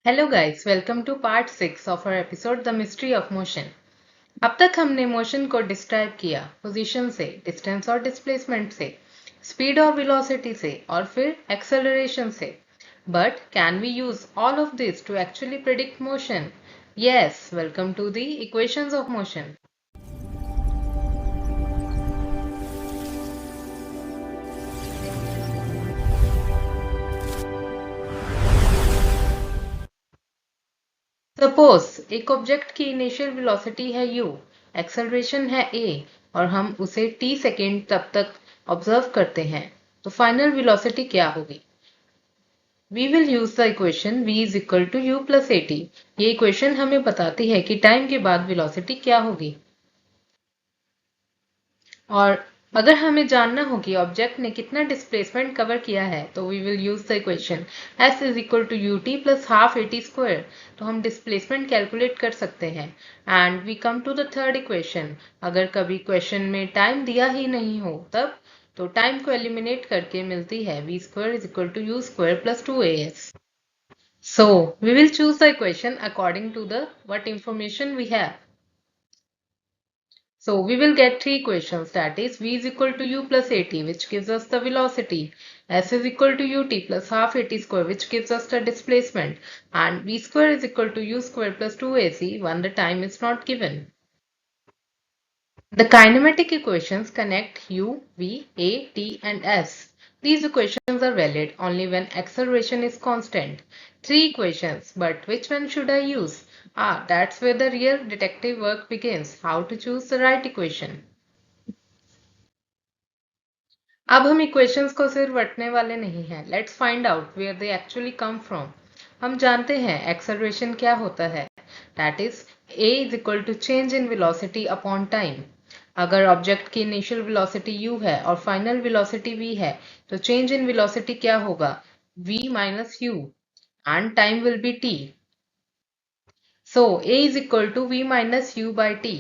Hello guys, welcome to part 6 of our episode the mystery of motion. अब तक हमने motion को describe किया पोजीशन से, डिस्टेंस और डिस्प्लेसमेंट से, स्पीड और वेलोसिटी से और फिर एक्सेलरेशन से। But can we use all of this to actually predict motion? Yes, welcome to the equations of motion. Suppose एक ऑब्जेक्ट की इनिशियल वेलोसिटी है u, एक्सेलरेशन है a और हम उसे t सेकेंड तब तक ऑब्जर्व करते हैं, तो फाइनल वेलोसिटी क्या होगी? We will use the equation v is equal to u plus at। ये इक्वेशन हमें बताती है कि टाइम के बाद वेलोसिटी क्या होगी। और अगर हमें जानना हो कि ऑब्जेक्ट ने कितना डिस्प्लेसमेंट कवर किया है, तो we will use the equation s is equal to u t plus half a t square. तो हम डिस्प्लेसमेंट कैलकुलेट कर सकते हैं। And we come to the third equation. अगर कभी क्वेश्चन में टाइम दिया ही नहीं हो तब, तो टाइम को एलिमिनेट करके मिलती है v square is equal to u square plus 2as। So we will choose the equation according to the what information we have. So we will get three equations, that is v is equal to u plus at, which gives us the velocity, s is equal to ut plus half at square, which gives us the displacement, and v square is equal to u square plus 2ac when the time is not given. The kinematic equations connect u, v, a, t and s. These equations are valid only when acceleration is constant. Three equations, but which one should I use? That's where the real detective work begins. How to choose the right equation. अब हम equations को सिर्फ रटने वाले नहीं हैं। Let's find out where they actually come from. हम जानते हैं एक्सेलरेशन क्या होता है, that is a is equal to change in velocity upon time. अगर ऑब्जेक्ट की इनिशियल वेलोसिटी u है और फाइनल वेलोसिटी v है, तो चेंज इन वेलोसिटी क्या होगा? v minus u and time will be t। So a is equal to v minus u by t।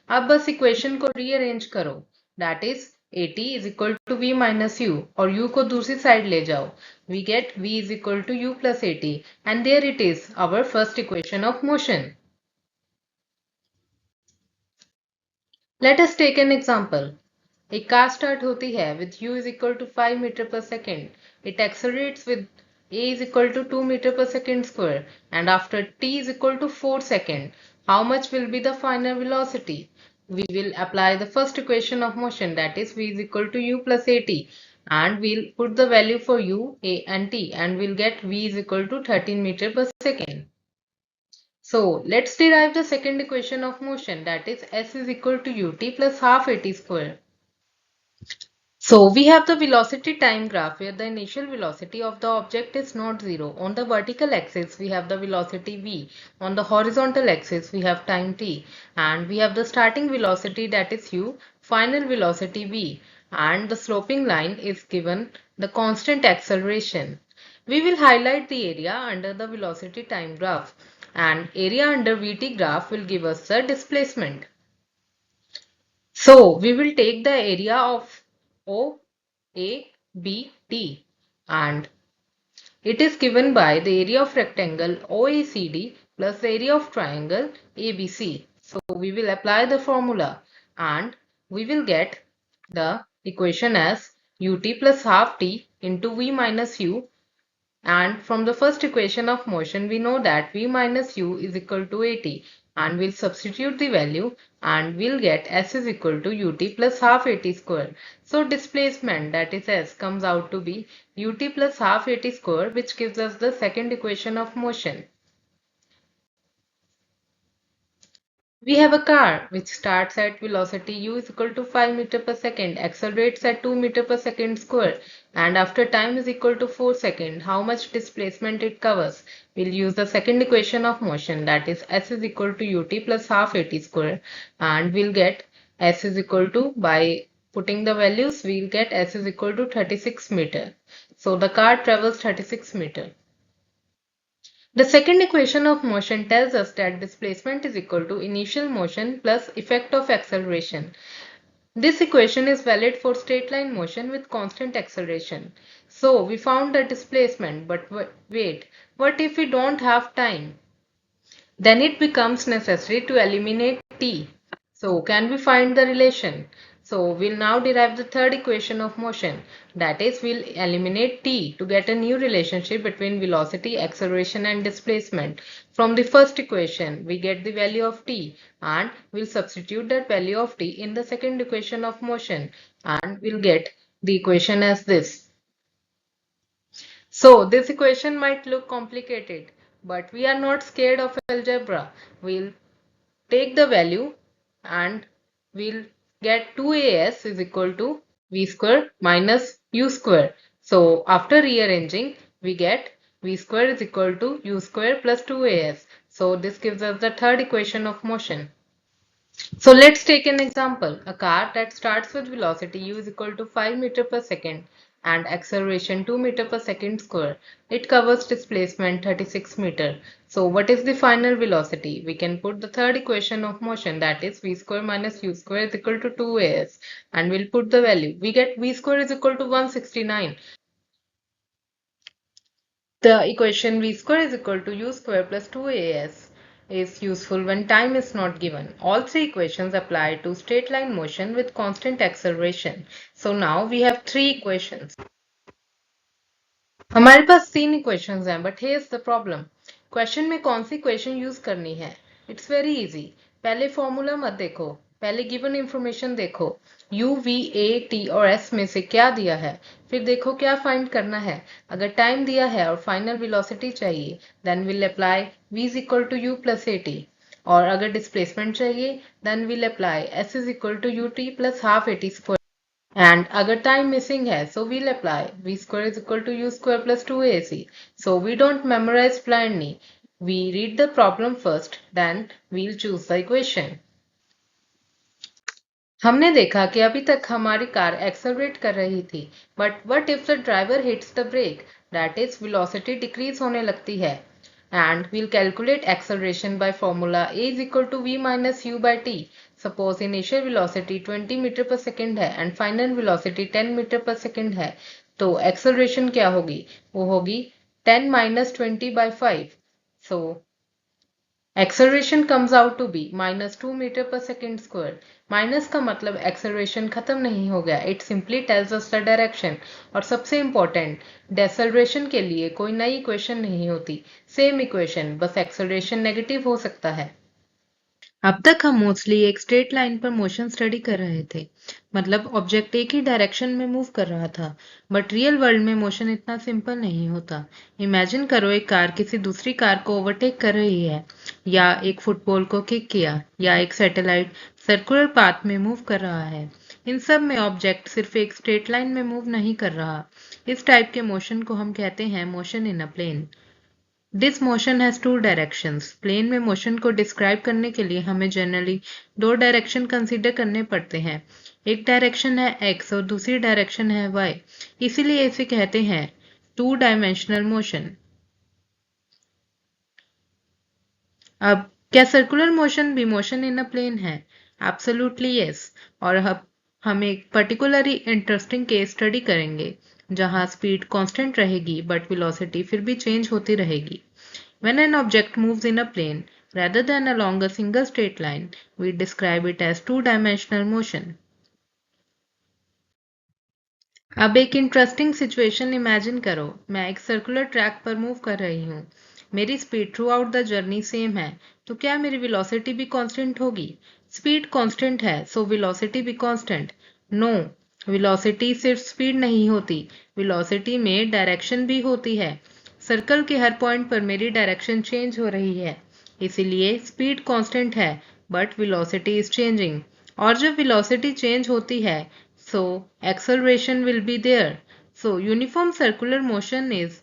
अब बस इक्वेशन को रीअरेंज करो, that is at is equal to v minus u और u को दूसरी side ले जाओ। We get v is equal to u plus at and there it is, our first equation of motion. Let us take an example. एक car start होती है with u is equal to 5 meter per second. It accelerates with a is equal to 2 meter per second square and after t is equal to 4 second. How much will be the final velocity? We will apply the first equation of motion, that is v is equal to u plus at, and we'll put the value for u, a and t and we'll get v is equal to 13 meter per second. So let's derive the second equation of motion, that is s is equal to ut plus half at square. So we have the velocity time graph where the initial velocity of the object is not zero. On the vertical axis we have the velocity v, on the horizontal axis we have time t, and we have the starting velocity, that is u, final velocity v, and the sloping line is given the constant acceleration. We will highlight the area under the velocity time graph, and area under vt graph will give us the displacement. So we will take the area of O, A, B, T and it is given by the area of rectangle OACD plus the area of triangle ABC. So we will apply the formula and we will get the equation as ut plus half t into v minus u, and from the first equation of motion we know that v minus u is equal to at, and we'll substitute the value and we'll get s is equal to ut plus half at square. So displacement, that is s, comes out to be ut plus half at square, which gives us the second equation of motion. We have a car which starts at velocity u is equal to 5 meter per second, accelerates at 2 meter per second square, and after time is equal to 4 seconds. How much displacement it covers? We'll use the second equation of motion, that is s is equal to ut plus half at square, and we'll get s is equal to, by putting the values, we'll get s is equal to 36 meter. So the car travels 36 meter. The second equation of motion tells us that displacement is equal to initial motion plus effect of acceleration. This equation is valid for straight line motion with constant acceleration. So we found the displacement, but wait, what if we don't have time? Then it becomes necessary to eliminate t. So can we find the relation? So we'll now derive the third equation of motion. That is, we'll eliminate t to get a new relationship between velocity, acceleration and displacement. From the first equation, we get the value of t and we'll substitute that value of t in the second equation of motion and we'll get the equation as this. So this equation might look complicated, but we are not scared of algebra. We'll take the value and we'll get 2as is equal to v square minus u square. So after rearranging, we get v square is equal to u square plus 2as. So this gives us the third equation of motion. So let's take an example. A car that starts with velocity u is equal to 5 meter per second and acceleration 2 meter per second square. It covers displacement 36 meter. So what is the final velocity? We can put the third equation of motion, that is v square minus u square is equal to 2as, and we'll put the value. We get v square is equal to 169. The equation v square is equal to u square plus 2as is useful when time is not given. All three equations apply to straight line motion with constant acceleration. So now we have three equations. हमारे पास तीन equations हैं, but here's the problem. Question में कौन सी equation use करनी है? It's very easy. पहले formula मत देखो, पहले गिवन इंफॉर्मेशन देखो. u, v, a, t और s में से क्या दिया है, फिर देखो क्या फाइंड करना है. अगर टाइम दिया है और फाइनल वेलोसिटी चाहिए, then will apply v is equal to u plus a t. और अगर डिस्प्लेसमेंट चाहिए, then will apply s is equal to u t plus half a t square. And अगर time missing है, so we'll apply v square is equal to u square plus 2ac. So we don't memorize blindly. We read the problem first, then we'll choose the equation. हमने देखा कि अभी तक हमारी car accelerate कर रही थी, but what if the driver hits the brake, that is velocity decrease होने लगती है. And we'll calculate acceleration by formula a is equal to v minus u by t. Suppose initial velocity 20 metre पर second है and final velocity 10 metre पर second है, तो acceleration क्या होगी? वो होगी 10 minus 20 by 5. So acceleration comes out to be minus 2 meter per second square. Minus का मतलब acceleration खत्म नहीं हो गया, it simply tells us the direction. और सबसे important, deceleration के लिए कोई नई equation नहीं होती, same equation, बस acceleration negative हो सकता है. अब तक हम मोस्टली एक स्ट्रेट लाइन पर मोशन स्टडी कर रहे थे, मतलब ऑब्जेक्ट एक ही डायरेक्शन में मूव कर रहा था. बट रियल वर्ल्ड में मोशन इतना सिंपल नहीं होता. इमेजिन करो एक कार किसी दूसरी कार को ओवरटेक कर रही है, या एक फुटबॉल को किक किया, या एक सैटेलाइट सर्कुलर पाथ में मूव कर रहा है. इन सब में ऑब्जेक्ट सिर्फ एक स्ट्रेट लाइन में मूव नहीं कर रहा. इस टाइप के मोशन को हम कहते हैं motion in a plane. This motion has two directions. Plane में मोशन को डिस्क्राइब करने के लिए हमें जनरली दो डायरेक्शन कंसीडर करने पड़ते हैं. एक डायरेक्शन है x और दूसरी डायरेक्शन है y. इसीलिए इसे कहते हैं टू डायमेंशनल मोशन. अब क्या सर्कुलर मोशन भी मोशन इन अ प्लेन है? Absolutely yes. और अब हम एक पर्टिकुलरली इंटरेस्टिंग केस स्टडी करेंगे जहां स्पीड कांस्टेंट रहेगी बट वेलोसिटी फिर भी चेंज होती रहेगी. When an object moves in a plane rather than along a single straight line, we describe it as two-dimensional motion. अब एक इंटरेस्टिंग सिचुएशन इमेजिन करो. मैं एक सर्कुलर ट्रैक पर मूव कर रही हूँ. मेरी speed through out the journey same है, तो क्या मेरी वेलोसिटी भी कांस्टेंट होगी? स्पीड कांस्टेंट है, सो वेलोसिटी भी कांस्टेंट? नो, वेलोसिटी सिर्फ स्पीड नहीं होती, वेलोसिटी में डायरेक्शन भी होती है. सर्कल के हर पॉइंट पर मेरी डायरेक्शन चेंज हो रही है, इसीलिए स्पीड कांस्टेंट है, बट वेलोसिटी इज चेंजिंग. और जब वेलोसिटी चेंज होती है, so acceleration will be there. So uniform circular motion is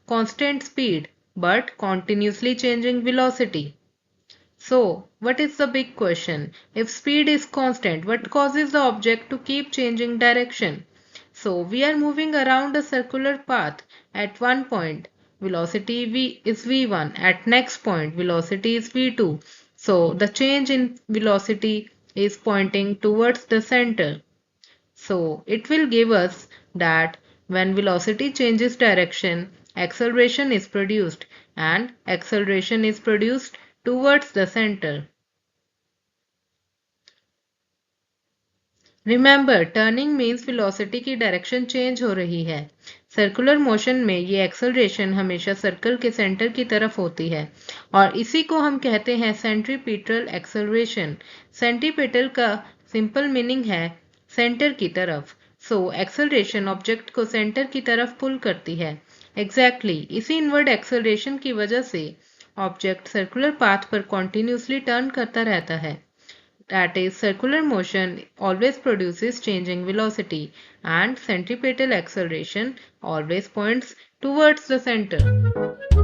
constant speed but continuously changing velocity. So what is the big question? If speed is constant, what causes the object to keep changing direction? So we are moving around a circular path. At one point, velocity v is v1. At next point, velocity is v2. So the change in velocity is pointing towards the center. So it will give us that when velocity changes direction, acceleration is produced, and acceleration is produced towards the center. Remember turning means velocity की direction change हो रही है। Circular motion में ये acceleration हमेशा circle के centre की तरफ होती है और इसी को हम कहते हैं सेंट्रीपिटल एक्सेलरेशन। सेंट्रीपिटल का सिंपल मीनिंग है सेंटर की तरफ। सो एक्सेलरेशन ऑब्जेक्ट को सेंटर की तरफ पुल करती है। एग्जैक्टली इसी इनवर्ड एक्सेलरेशन की वजह से ऑब्जेक्ट सर्कुलर पाथ पर कॉन्टिन्यूसली टर्न करता रहता है। That is, circular motion always produces changing velocity and centripetal acceleration always points towards the center.